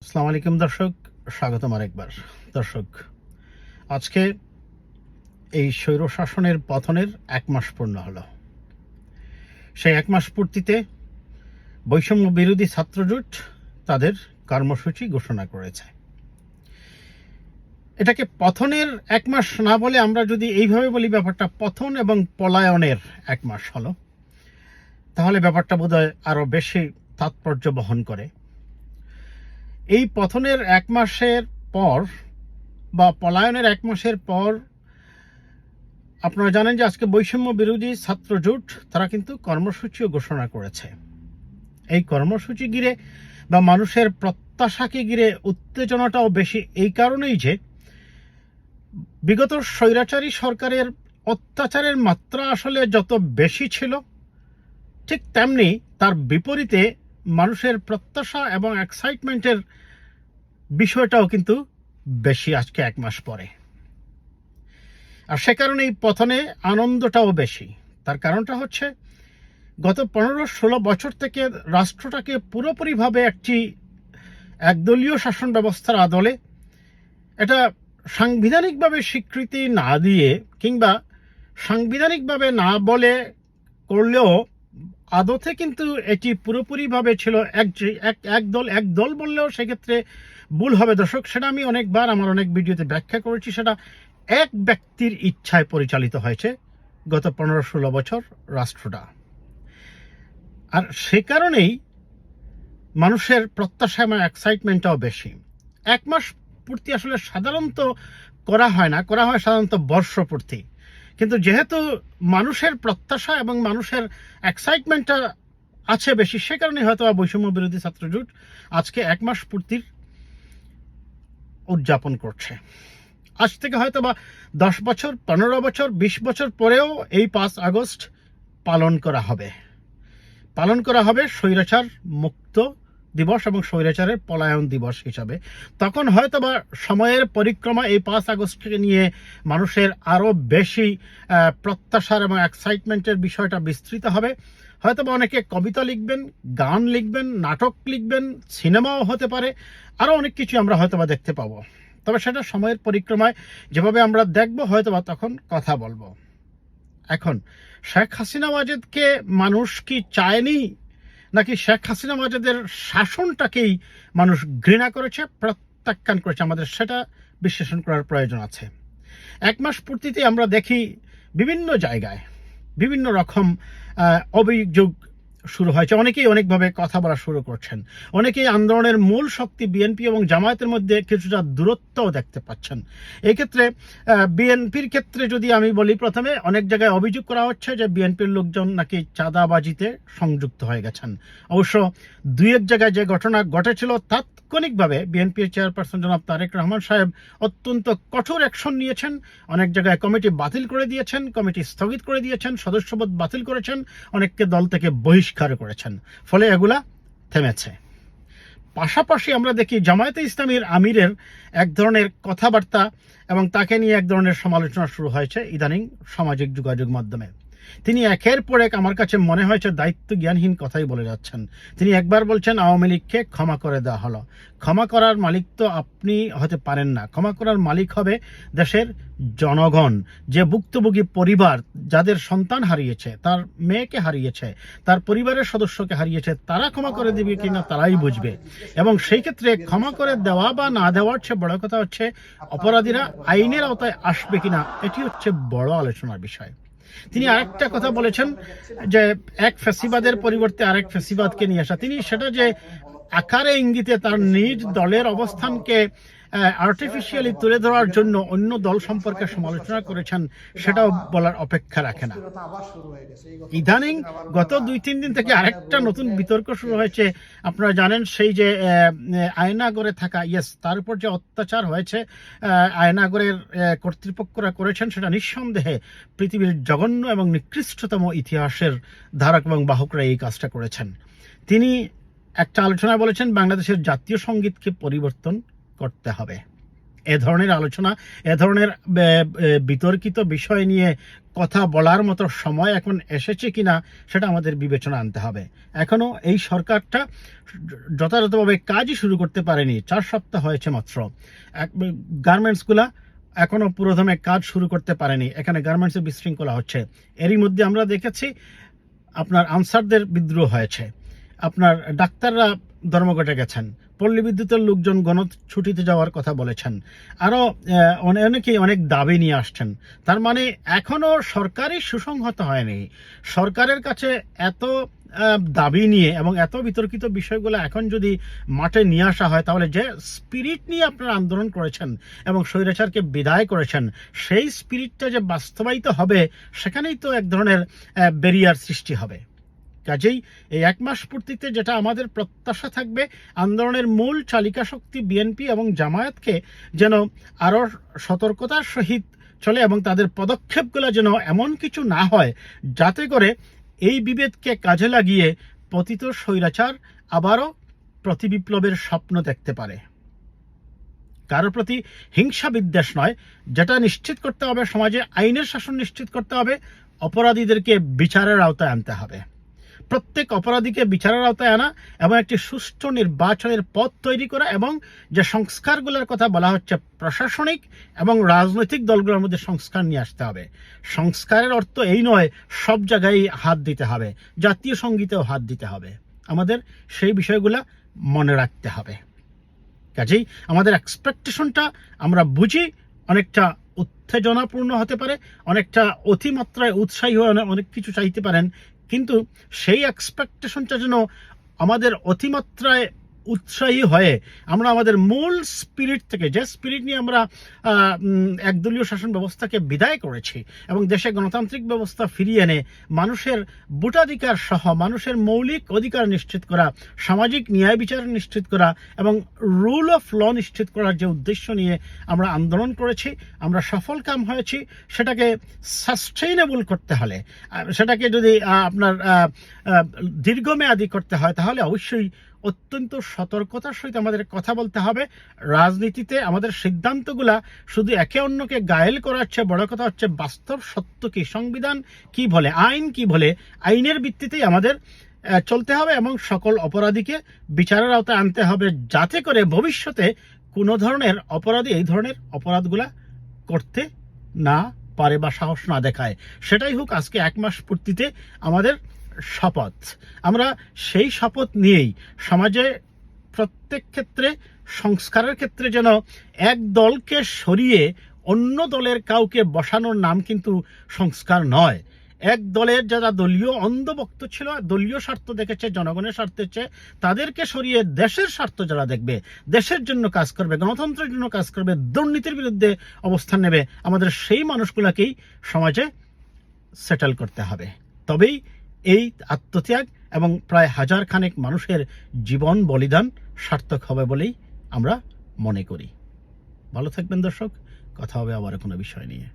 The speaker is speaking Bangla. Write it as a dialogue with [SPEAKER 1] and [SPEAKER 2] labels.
[SPEAKER 1] আসসালামু আলাইকুম দর্শক, স্বাগতম আরেকবার। দর্শক, আজকে এই স্বৈরশাসনের পতনের 1 মাস পূর্ণ হলো। সেই 1 মাস পূর্তিতে বৈষম্য বিরোধী ছাত্রজোট তাদের কর্মসূচি ঘোষণা করেছে। এটাকে পতনের 1 মাস না বলে আমরা যদি এইভাবে বলি, ব্যাপারটা পতন এবং পলায়নের 1 মাস হলো, তাহলে ব্যাপারটা বোধহয় আরও বেশি তাৎপর্য বহন করে। এই পতনের 1 মাসের পর বা পলায়নের 1 মাসের পর আপনারা জানেন যে আজকে বৈষম্য বিরোধী ছাত্রজোট তারা কিন্তু কর্মসূচিও ঘোষণা করেছে। এই কর্মসূচি ঘিরে বা মানুষের প্রত্যাশাকে ঘিরে উত্তেজনাটাও বেশি, এই কারণেই যে বিগত স্বৈরাচারী সরকারের অত্যাচারের মাত্রা আসলে যত বেশি ছিল, ঠিক তেমনি তার বিপরীতে মানুষের প্রত্যাশা এবং এক্সাইটমেন্টের বিষয়টাও কিন্তু বেশি আজকে 1 মাস পরে। আর সে কারণে এই পতনে আনন্দটাও বেশি। তার কারণটা হচ্ছে গত 15-16 বছর থেকে রাষ্ট্রটাকে পুরোপুরিভাবে একটি একদলীয় শাসন ব্যবস্থার আদলে এটা সাংবিধানিকভাবে স্বীকৃতি না দিয়ে কিংবা সাংবিধানিকভাবে না বলে করলেও আদতে কিন্তু এটি পুরোপুরিভাবে ছিল এক দল বললেও সেক্ষেত্রে ভুল হবে দর্শক। সেটা আমি অনেকবার আমার অনেক ভিডিওতে ব্যাখ্যা করেছি। সেটা এক ব্যক্তির ইচ্ছায় পরিচালিত হয়েছে গত 15-16 বছর রাষ্ট্রটা। আর সে কারণেই মানুষের প্রত্যাশা এবং এক্সাইটমেন্টটাও বেশি। 1 মাস পূর্তি আসলে সাধারণত করা হয় না, করা হয় সাধারণত বর্ষপূর্তি। কিন্তু যেহেতু মানুষের প্রত্যাশা এবং মানুষের এক্সাইটমেন্টটা আছে বেশি, সে কারণে হয়তো বৈষম্য বিরোধী ছাত্রজোট আজকে 1 মাস পূর্তির উদযাপন করছে। আজ থেকে হয়তো বা 10 বছর, 15 বছর, 20 বছর পরেও এই 5 আগস্ট পালন করা হবে স্বৈরাচার মুক্ত দিবস এবং স্বৈরাচারের পলায়ন দিবস হিসাবে। তখন হয়তো বা সময়ের পরিক্রমা এই 5 আগস্টকে নিয়ে মানুষের আরও বেশি প্রত্যাশার এবং এক্সাইটমেন্টের বিষয়টা বিস্তৃত হবে। হয়তো বা অনেকে কবিতা লিখবেন, গান লিখবেন, নাটক লিখবেন, সিনেমাও হতে পারে, আরও অনেক কিছু আমরা হয়তো বা দেখতে পাবো। তবে সেটা সময়ের পরিক্রমায় যেভাবে আমরা দেখব, হয়তো বা তখন কথা বলবো। এখন শেখ হাসিনা ওয়াজেদকে মানুষ কি চায়নি, নাকি শেখ হাসিনা ওয়াজেদের শাসনটাকেই মানুষ ঘৃণা করেছে, প্রত্যাখ্যান করেছে, আমাদের সেটা বিশ্লেষণ করার প্রয়োজন আছে। 1 মাস পূর্তিতে আমরা দেখি বিভিন্ন জায়গায় বিভিন্ন রকম অভিযোগ শুরু হয়েছে। অনেকেই অনেকভাবে কথা বলা শুরু করছেন। অনেকেই আন্দোলনের মূল শক্তি বিএনপি এবং জামায়াতের মধ্যে কিছুটা দূরত্বও দেখতে পাচ্ছেন। এই ক্ষেত্রে বিএনপির ক্ষেত্রে যদি আমি বলি, প্রথমে অনেক জায়গায় অভিযোগ করা হচ্ছে যে বিএনপির লোকজন নাকি চাঁদাবাজিতে সংযুক্ত হয়ে গেছেন। অবশ্য 2-1 জায়গায় যে ঘটনা ঘটেছিল, তাৎক্ষণিকভাবে বিএনপির চেয়ারপারসন জনাব তারেক রহমান সাহেব অত্যন্ত কঠোর অ্যাকশন নিয়েছেন। অনেক জায়গায় কমিটি বাতিল করে দিয়েছেন, কমিটি স্থগিত করে দিয়েছেন, সদস্যপদ বাতিল করেছেন, অনেককে দল থেকে বহিষ্কার করেছেন। ফলে এগুলা থেমেছে। পাশাপাশি আমরা দেখি জামায়াতে ইসলামীর আমিরের এক ধরনের কথাবার্তা এবং তাকে নিয়ে এক ধরনের সমালোচনা শুরু হয়েছে ইদানিং সামাজিক যোগাযোগ মাধ্যমে। তিনি একের পর এক আমার কাছে মনে হয়েছে দায়িত্ব জ্ঞানহীন কথাই বলে যাচ্ছেন। তিনি একবার বলছেন আওয়ামী লীগকে ক্ষমা করে দেওয়া হলো। ক্ষমা করার মালিক তো আপনি হতে পারেন না। ক্ষমা করার মালিক হবে দেশের জনগণ। যে ভুক্তভোগী পরিবার যাদের সন্তান হারিয়েছে, তার মেয়েকে হারিয়েছে, তার পরিবারের সদস্যকে হারিয়েছে, তারা ক্ষমা করে দেবে কিনা তারাই বুঝবে। এবং সেই ক্ষেত্রে ক্ষমা করে দেওয়া বা না দেওয়ার চেয়ে বড় কথা হচ্ছে অপরাধীরা আইনের আওতায় আসবে কিনা, এটি হচ্ছে বড় আলোচনার বিষয়। তিনি আরেকটা কথা বলেছেন যে এক ফ্যাসিবাদের পরিবর্তে আরেক ফ্যাসিবাদকে নিয়ে আসা। তিনি সেটা যে আকারে ইঙ্গিতে তার নিজ দলের অবস্থানকে আর্টিফিশিয়ালি তুলে ধরার জন্য অন্য দল সম্পর্কে সমালোচনা করেছেন, সেটাও বলার অপেক্ষা রাখে না। ইদানিং গত 2-3 দিন থেকে আরেকটা নতুন বিতর্ক শুরু হয়েছে। আপনারা জানেন সেই যে আয়নাগরে থাকা, তার উপর যে অত্যাচার হয়েছে আয়নাগরের কর্তৃপক্ষরা করেছেন, সেটা নিঃসন্দেহে পৃথিবীর জঘন্য এবং নিকৃষ্টতম ইতিহাসের ধারক এবং বাহকরা এই কাজটা করেছেন। তিনি একটা আলোচনায় বলেছেন বাংলাদেশের জাতীয় সঙ্গীতকে পরিবর্তন করতে হবে। এ ধরনের আলোচনা, এ ধরনের বিতর্কিত বিষয় নিয়ে কথা বলার মতো সময় এখন এসেছে কিনা সেটা আমাদের বিবেচনা আনতে হবে। এখনও এই সরকারটা যথাযথভাবে কাজই শুরু করতে পারেনি। 4 সপ্তাহ হয়েছে মাত্র। গার্মেন্টসগুলা এখনো পুরোদমে কাজ শুরু করতে পারেনি। এখানে গার্মেন্টসে বিশৃঙ্খলা হচ্ছে। এরই মধ্যে আমরা দেখেছি আপনার আনসারদের বিদ্রোহ হয়েছে, আপনার ডাক্তাররা ধর্মঘটে গেছেন, পল্লী বিদ্যুতের লোকজন গণছুটিতে যাওয়ার কথা বলেছেন, আরও অনেকেই অনেক দাবি নিয়ে আসছেন। তার মানে এখনও সরকারই সুসংহত হয়নি। সরকারের কাছে এত দাবি নিয়ে এবং এত বিতর্কিত বিষয়গুলো এখন যদি মাঠে নিয়ে আসা হয়, তাহলে যে স্পিরিট নিয়ে আপনারা আন্দোলন করেছেন এবং স্বৈরাচারকে বিদায় করেছেন, সেই স্পিরিটটা যে বাস্তবায়িত হবে, সেখানেই তো এক ধরনের ব্যারিয়ার সৃষ্টি হবে। কাজেই এই 1 মাস পূর্তিতে যেটা আমাদের প্রত্যাশা থাকবে, আন্দোলনের মূল চালিকা শক্তি বিএনপি এবং জামায়াতকে যেন আরও সতর্কতার সহিত চলে এবং তাদের পদক্ষেপগুলো যেন এমন কিছু না হয় যাতে করে এই বিভেদকে কাজে লাগিয়ে পতিত স্বৈরাচার আবারও প্রতিবিপ্লবের স্বপ্ন দেখতে পারে। কারোর প্রতি হিংসা বিদ্বেষ নয়, যেটা নিশ্চিত করতে হবে সমাজে আইনের শাসন নিশ্চিত করতে হবে, অপরাধীদেরকে বিচারের আওতায় আনতে হবে। প্রত্যেক অপরাধীকে বিচারের আওতায় আনা এবং একটি সুষ্ঠু নির্বাচনের পথ তৈরি করা এবং যে সংস্কারগুলোর কথা বলা হচ্ছে, প্রশাসনিক এবং রাজনৈতিক দলগুলোর মধ্যে সংস্কার নিয়ে আসতে হবে। সংস্কারের অর্থ এই নয় সব জায়গায় হাত দিতে হবে, জাতীয় সঙ্গীতেও হাত দিতে হবে। আমাদের সেই বিষয়গুলো মনে রাখতে হবে। কাজেই আমাদের এক্সপেকটেশনটা আমরা বুঝি অনেকটা উত্তেজনাপূর্ণ হতে পারে, অনেকটা অতিমাত্রায় উৎসাহী হয়ে অনেক কিছু চাইতে পারেন, কিন্তু সেই এক্সপেকটেশনটা যেন আমাদের অতিমাত্রায় উৎসাহী হয়ে আমরা আমাদের মূল স্পিরিট থেকে, যে স্পিরিট নিয়ে আমরা একদলীয় শাসন ব্যবস্থাকে বিদায় করেছি এবং দেশে গণতান্ত্রিক ব্যবস্থা ফিরিয়ে এনে মানুষের ভোটাধিকার সহ মানুষের মৌলিক অধিকার নিশ্চিত করা, সামাজিক ন্যায় বিচার নিশ্চিত করা এবং রুল অফ ল নিশ্চিত করার যে উদ্দেশ্য নিয়ে আমরা আন্দোলন করেছি, আমরা সফল কাম হয়েছি। সেটাকে সাস্টেইনেবল করতে হলে, সেটাকে যদি আপনার দীর্ঘমেয়াদী করতে হয়, তাহলে অবশ্যই অত্যন্ত সতর্কতার সহিত আমাদের কথা বলতে হবে। রাজনীতিতে আমাদের সিদ্ধান্তগুলা শুধু একে অন্যকে গায়েল করাচ্ছে, বড় কথা হচ্ছে বাস্তব সত্য কি, সংবিধান কি বলে, আইন কি বলে, আইনের ভিত্তিতেই আমাদের চলতে হবে এবং সকল অপরাধীকে বিচারের আওতায় আনতে হবে, যাতে করে ভবিষ্যতে কোনো ধরনের অপরাধী এই ধরনের অপরাধগুলা করতে না পারে বা সাহস না দেখায়। সেটাই হোক আজকে 1 মাস পূর্তিতে আমাদের শপথ। আমরা সেই শপথ নিয়েই সমাজে প্রত্যেক ক্ষেত্রে, সংস্কারের ক্ষেত্রে যেন এক দলকে সরিয়ে অন্য দলের কাউকে বসানোর নাম কিন্তু সংস্কার নয়। এক দলের যারা দলীয় অন্ধভক্ত ছিল, দলীয় স্বার্থ দেখেছে জনগণের স্বার্থের চেয়ে, তাদেরকে সরিয়ে দেশের স্বার্থ যারা দেখবে, দেশের জন্য কাজ করবে, গণতন্ত্রের জন্য কাজ করবে, দুর্নীতির বিরুদ্ধে অবস্থান নেবে, আমাদের সেই মানুষগুলোকেই সমাজে সেটেল করতে হবে। তবেই এই আত্মত্যাগ এবং প্রায় 1000 খানেক মানুষের জীবন বলিদান সার্থক হবে বলেই আমরা মনে করি। ভালো থাকবেন দর্শক, কথা হবে আবার কোনো বিষয় নিয়ে।